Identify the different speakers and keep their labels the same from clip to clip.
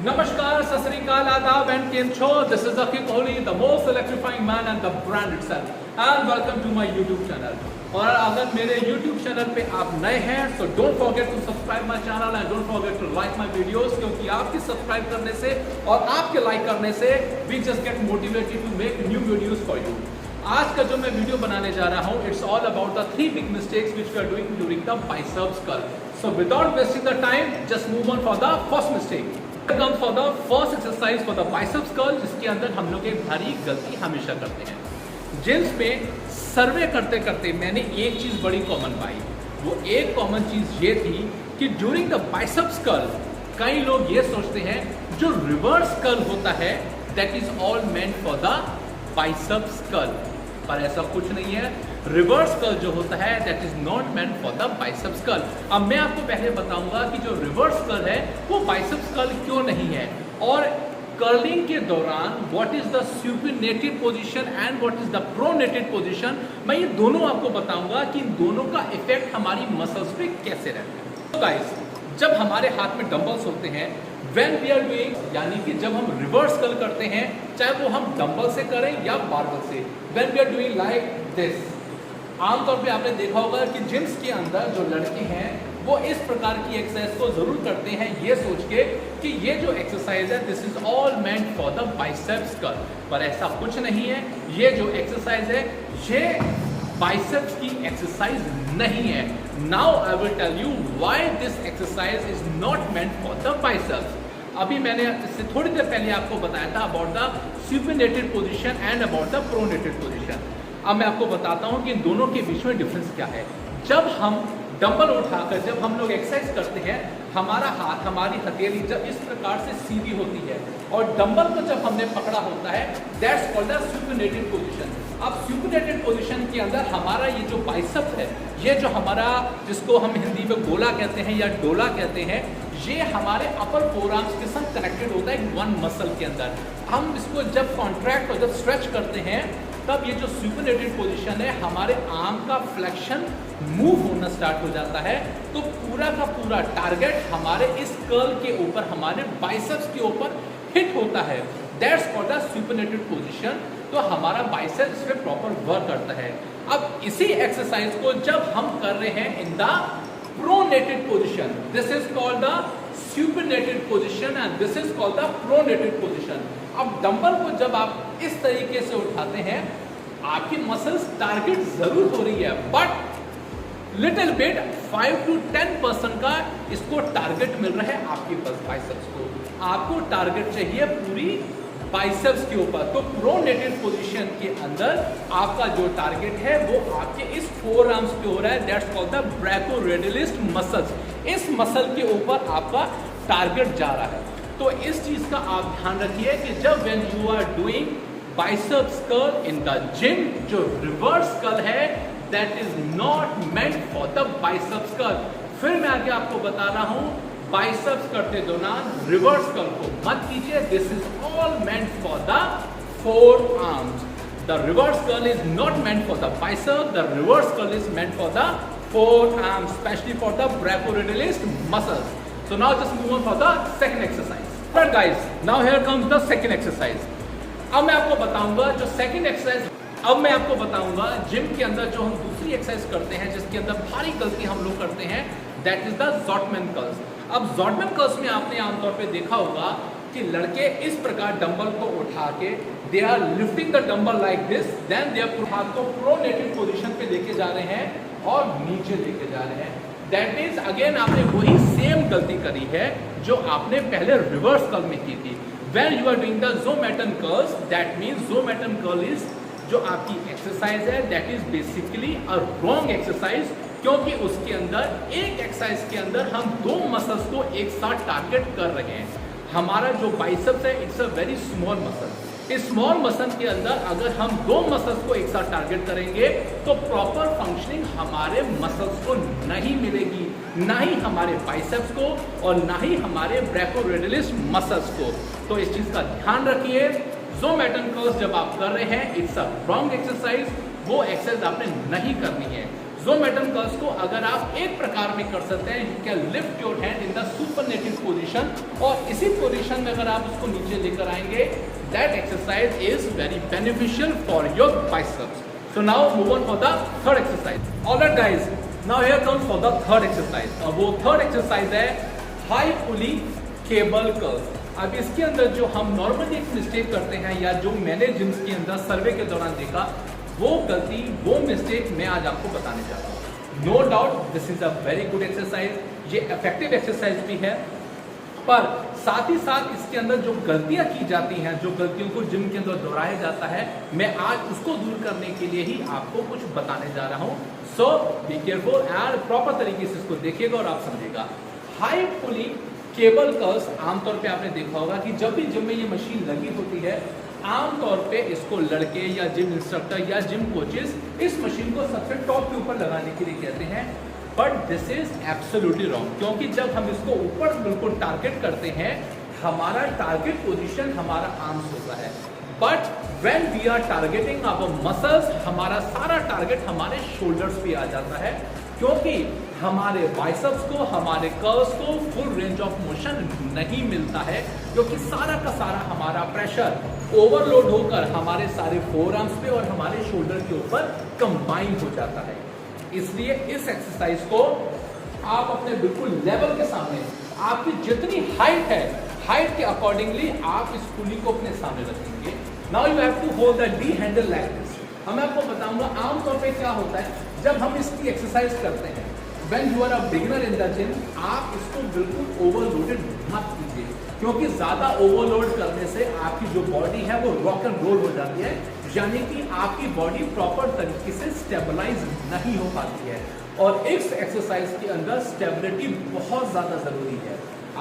Speaker 1: Namaskar, Sat Sri Akal, Adab and Kem Cho. This is Akhil Kohli, the most electrifying man and the brand itself. And welcome to my YouTube channel. और अगर मेरे YouTube channel पे आप नए हैं so don't forget to subscribe my channel and don't forget to like my videos क्योंकि आपके subscribe करने से और आपके लाइक करने से we just get motivated to make new videos for you. आज का जो मैं वीडियो बनाने जा रहा हूँ it's all about the 3 big mistakes which we are doing during the biceps curl. So without wasting the time, just move on for the first mistake. Come for the first exercise for the biceps curl जिसके अंदर हम लोग एक भारी गलती हमेशा करते हैं। जिम्स में सर्वे करते करते मैंने एक चीज बड़ी कॉमन पाई। वो एक कॉमन चीज ये थी कि ड्यूरिंग द बाइसेप्स कर्ल कई लोग ये सोचते हैं जो रिवर्स कर्ल होता है that is all meant for the biceps curl, पर ऐसा कुछ नहीं है। रिवर्स कर्ल जो होता है that is not meant for the biceps curl. अब मैं आपको पहले बताऊंगा कि जो रिवर्स कर्ल है वो बाइसेप्स कर्ल क्यों नहीं है और कर्लिंग के दौरान what is the supinated position and what is the pronated position. मैं ये दोनों आपको बताऊंगा कि इन दोनों का इफेक्ट हमारी मसल्स पे कैसे रहता है। तो गाइस, जब हमारे हाथ में डंबल्स होते हैं व्हेन वी आर डूइंग, यानी कि जब हम रिवर्स कर्ल करते हैं चाहे वो हम डंबल से करें या बारबल से, when we are doing like this, आमतौर पे आपने देखा होगा कि जिम्स के अंदर जो लड़के हैं वो इस प्रकार की एक्सरसाइज को जरूर करते हैं ये सोच के कि ये जो एक्सरसाइज है this is all meant for the biceps curl, पर ऐसा कुछ नहीं है। ये जो एक्सरसाइज है ये बाइसेप्स की एक्सरसाइज नहीं है। Now I will tell you why this exercise is not meant for the biceps. अभी मैंने इससे थोड़ी देर पहले आपको बताया था about the supinated position and about the pronated position. अब मैं आपको बताता हूं कि इन दोनों के बीच में डिफरेंस क्या है। जब हम डंबल उठाकर जब हम लोग एक्सरसाइज करते हैं हमारा हाथ, हमारी हथेली जब इस प्रकार से सीधी होती है और डंबल को जब हमने पकड़ा होता है that's called the supinated position. अब सुपिनेटेड पोजीशन के अंदर हमारा ये जो बाइसेप्स है, ये जो हमारा जिसको हम हिंदी में गोला कहते हैं या डोला कहते हैं, ये हमारे अपर फोरआर्म्स के साथ कनेक्टेड होता है वन मसल के अंदर। हम इसको जब कॉन्ट्रैक्ट और जब स्ट्रेच करते हैं तब ये जो सुपिनेटेड पोजीशन है हमारे आर्म का फ्लेक्शन मूव होना स्टार्ट हो जाता है। तो पूरा का पूरा टारगेट हमारे इस कर्ल के ऊपर, हमारे बाइसेप्स के ऊपर हिट होता है। That's called the supinated position. तो हमारा बाइसेप्स पे प्रॉपर वर्क करता है। अब इसी एक्सरसाइज को जब हम कर रहे हैं in the pronated position, this is called the supinated position and this is called the pronated position. अब डंबल को जब आप इस तरीके से उठाते हैं आपकी मसल्स टारगेट जरूर हो रही है बट लिटिल बिट 5 to 10% का इसको टारगेट मिल रहा है आपके बाइसेप्स को। आपको टारगेट चाहिए पूरी बाइसेप्स के ऊपर। तो प्रोनेटेड पोजीशन के अंदर आपका जो टारगेट है वो आपके इस फोर आर्म्स पे हो रहा है। That's called the brachioradialis muscles. इस मसल के ऊपर आपका टारगेट जा रहा है। तो इस चीज का आप ध्यान रखिए कि जब when you are doing biceps curl in the gym, जो रिवर्स कर्ल है that is not meant for the biceps curl. फिर मैं आगे आपको बता रहा हूं बाइसेप्स करते दौरान रिवर्स कर्ल को मत कीजिए। This is all meant for the forearms. The reverse curl is not meant for the bicep, the reverse curl is meant for the forearms, specially for the brachioradialis muscles. So now just move on for the second exercise. But guys, now here comes the second exercise. अब मैं आपको बताऊंगा जो second exercise, अब मैं आपको बताऊंगा gym के अंदर जो हम दूसरी एक्सरसाइज करते हैं जिसके अंदर भारी गलती हम लोग करते हैं दैट इज द ज़ॉटमैन कर्ल्स। अब ज़ॉटमैन कर्ल्स में आपने आमतौर पे देखा होगा कि लड़के इस प्रकार डंबल को उठा के they are lifting the dumbbell like this, then they हाथ को प्रोनेटेड पोजीशन पे लेके जा रहे हैं और नीचे लेके जा रहे हैं। दैट मीन्स अगेन आपने वही सेम गलती करी है जो आपने पहले रिवर्स कर्ल में की थी। When you are doing the Zottman curls that means Zottman curl is जो आपकी एक्सरसाइज है that is basically a wrong exercise, क्योंकि उसके अंदर एक एक्सरसाइज के अंदर हम दो मसल्स को एक साथ टारगेट कर रहे हैं। हमारा जो बाइसेप्स है it's a very small muscle. इस स्मॉल मसल के अंदर अगर हम दो मसल्स को एक साथ टारगेट करेंगे तो प्रॉपर फंक्शनिंग हमारे मसल्स को नहीं मिलेगी, ना ही हमारे बाइसेप्स को और ना ही हमारे ब्रैकोरेडियलिस मसल्स को। तो इस चीज का ध्यान रखिए। ज़ोमैटन कर्ल्स जब आप कर रहे हैं इट्स अ रॉन्ग एक्सरसाइज, वो एक्सरसाइज आपने नहीं करनी है। ज़ोमैटम कर्ल्स को अगर आप एक प्रकार में कर सकते हैं, you can lift your hand in the supinated position, और इसी पोजीशन में अगर आप उसको नीचे लेकर आएंगे, that exercise is very beneficial for your biceps. So now move on for the third exercise. Alright guys, now here comes for the third exercise. अब वो third exercise है high pulley cable curls. अब इसके अंदर जो हम normally एक mistake करते हैं, या जो मैंने जिम्स के अंदर सर्वे के दौरान देखा, वो गलती, वो मिस्टेक मैं आज आपको बताने चाहता हूँ. No doubt this is a very good exercise, ये इफेक्टिव एक्सरसाइज भी है, पर साथ ही साथ इसके अंदर जो गलतियां की जाती हैं, जो गलतियों को जिम के अंदर दोहराया जाता है, मैं आज उसको दूर करने के लिए ही आपको कुछ बताने जा रहा हूं. सो बी केयरफुल एंड प्रॉपर तरीके से इसको देखिएगा और आप समझिएगा. हाई पुली केबल कर्ल्स, आमतौर पे आपने देखा होगा कि जब भी जिम में ये मशीन लगी होती है, आमतौर पे इसको लड़के या जिम इंस्ट्रक्टर या जिम कोचेस इस मशीन को सबसे टॉप के ऊपर लगाने के लिए कहते हैं. But this is absolutely wrong, क्योंकि जब हम इसको ऊपर बिल्कुल टारगेट करते हैं, हमारा टारगेट पोजीशन हमारा आर्म्स होता है. But when we are targeting our muscles, हमारा सारा टारगेट हमारे शोल्डर्स पे आ जाता है, क्योंकि हमारे बाइसेप्स को, हमारे कर्व्स को फुल रेंज ऑफ मोशन नहीं मिलता है, क्योंकि सारा का सारा हमारा प्रेशर ओवरलोड होकर हमारे सारे फोरआर्म्स पे और हमारे शोल्डर के ऊपर कंबाइन हो जाता है. इसलिए इस एक्सरसाइज को आप अपने बिल्कुल लेवल के सामने, आपकी जितनी हाइट है, हाइट के अकॉर्डिंगली आप इस पुली को अपने सामने रखेंगे. Now you have to hold the D handle like this. मैं आपको बताऊंगा आमतौर पे क्या होता है जब हम इसकी एक्सरसाइज करते हैं. When you are a beginner in the gym, आप इसको बिल्कुल ओवरलोडेड मत कीजिए, क्योंकि ज्यादा ओवरलोड करने से आपकी जो बॉडी है वो रॉक एंड रोल हो जाती है, यानी कि आपकी बॉडी प्रॉपर तरीके से स्टेबलाइज नहीं हो पाती है. और इस एक्सरसाइज के अंदर स्टेबिलिटी बहुत ज्यादा जरूरी है.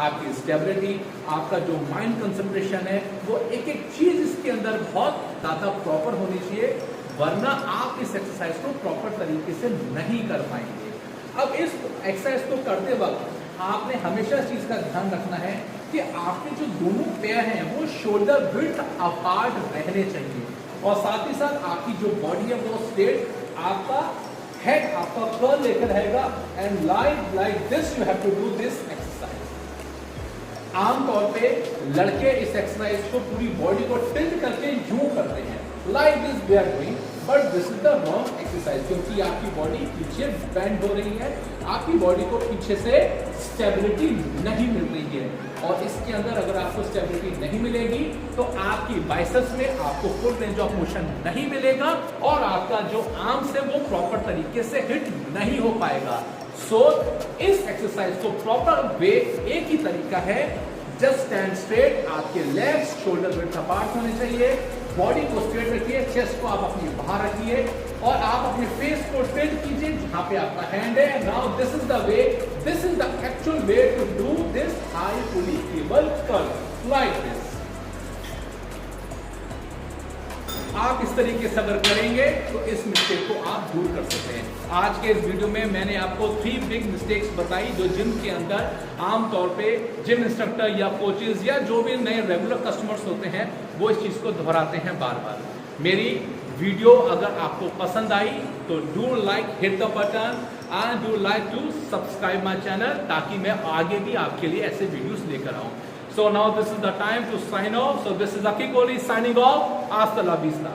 Speaker 1: आपकी स्टेबिलिटी, आपका जो माइंड कंसंट्रेशन है, वो एक एक चीज इसके अंदर बहुत ज्यादा प्रॉपर होनी चाहिए, वरना आप इस एक्सरसाइज को प्रॉपर तरीके से नहीं कर पाएंगे. अब इस एक्सरसाइज को करते वक्त आपने हमेशा इस चीज का ध्यान रखना है कि आपके जो दोनों पैर हैं वो शोल्डर विड्थ अपार्ट रहने चाहिए, और साथ ही साथ आपकी जो बॉडी है वो स्ट्रेट, आपका हेड, आपका कर्ल लेकर रहेगा. And like this you have to do this exercise. आमतौर पे लड़के इस एक्सरसाइज को पूरी बॉडी को टिल्ट करके यूं करते हैं, like this they are doing, but this is the wrong exercise, क्योंकि आपकी बॉडी पीछे बेंड हो रही है, आपकी बॉडी को पीछे से स्टेबिलिटी नहीं मिल रही है. और इसके अंदर अगर आपको स्टेबिलिटी नहीं मिलेगी तो आपकी बाइसेप्स में आपको फुल रेंज ऑफ मोशन नहीं मिलेगा, और आपका जो आर्म्स है वो प्रॉपर तरीके से हिट नहीं हो पाएगा. सो इस एक्सरसाइज को प्रॉपर वे एक ही तरीका है, जस्ट स्टैंड स्ट्रेट, आपके लेग्स शोल्डर विड्थ अपार्ट होने चाहिए, बॉडी को स्ट्रेट रखिए, चेस्ट को आप अपनी बाहर रखिए, और आप अपने फेस को टिल्ट कीजिए जहां पे आपका हैंड है. Now this is the way, this is the actual way to do this high pulley cable curl, like this. आप इस तरीके से अगर करेंगे तो इस मिस्टेक को आप दूर कर सकते हैं. आज के इस वीडियो में मैंने आपको 3 बिग मिस्टेक्स बताई जो जिम के अंदर आमतौर पे जिम इंस्ट्रक्टर या कोचेज या जो भी नए रेगुलर कस्टमर्स होते हैं वो इस चीज़ को दोहराते हैं बार बार. मेरी वीडियो अगर आपको पसंद आई तो do like, hit the button and do like to subscribe my channel, ताकि मैं आगे भी आपके लिए ऐसे वीडियोस लेकर आऊँ. So now this is the time to sign off. So this is Aki Kohli signing off. Hasta la vista.